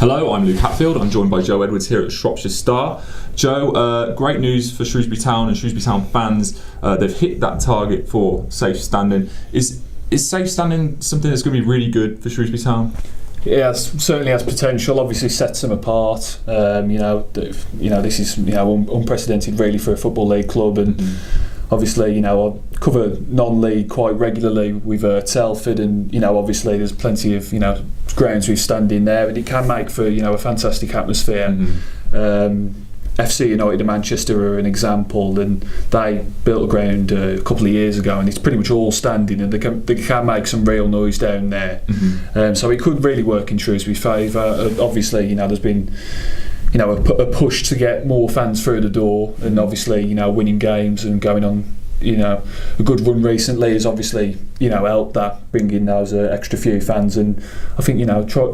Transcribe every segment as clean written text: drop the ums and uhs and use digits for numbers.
Hello, I'm Luke Hatfield. I'm joined by Joe Edwards here at Shropshire Star. Joe, great news for Shrewsbury Town and Shrewsbury Town fans. They've hit that target for safe standing. Is safe standing something that's going to be really good for Shrewsbury Town? Yeah, it certainly has potential. Obviously, sets them apart. This is unprecedented really for a football league club, and obviously, I cover non-league quite regularly with Telford, and obviously there's plenty of grounds we stand in there, and it can make for a fantastic atmosphere. FC United of Manchester are an example, and they built a ground a couple of years ago, and it's pretty much all standing, and they can make some real noise down there. So it could really work in Shrewsbury's favour. Obviously, there's been a push to get more fans through the door, and obviously winning games and going on a good run recently has obviously helped that, bringing those extra few fans. And I think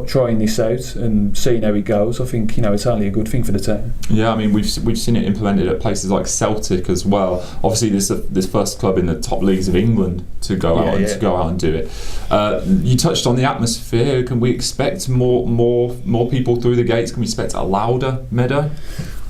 trying this out and seeing how it goes, I think it's only a good thing for the town. Yeah, I mean we've seen it implemented at places like Celtic as well. Obviously this first club in the top leagues of England to go out and do it. You touched on the atmosphere. Can we expect more people through the gates? Can we expect a louder Meadow?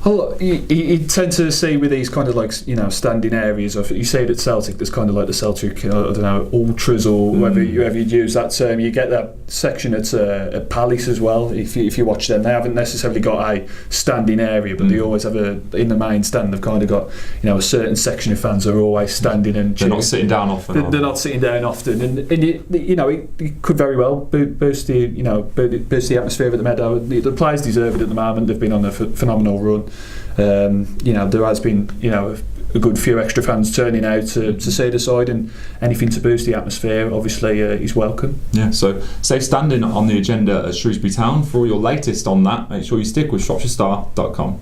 Well, you tend to see with these kind of standing areas. You see it at Celtic. There's kind of like the Celtic, ultras, or whatever you'd use that term. You get that section at Palace as well. If you watch them, they haven't necessarily got a standing area, but they always have in the main stand. They've kind of got a certain section of fans are always standing and they're not sitting down often. They're not sitting down often, and it could very well boost the atmosphere at the Meadow. The players deserve it at the moment. They've been on a phenomenal run. There has been a good few extra fans turning out to see the side, and anything to boost the atmosphere obviously is welcome. Yeah, so safe standing on the agenda at Shrewsbury Town. For all your latest on that, make sure you stick with ShropshireStar.com.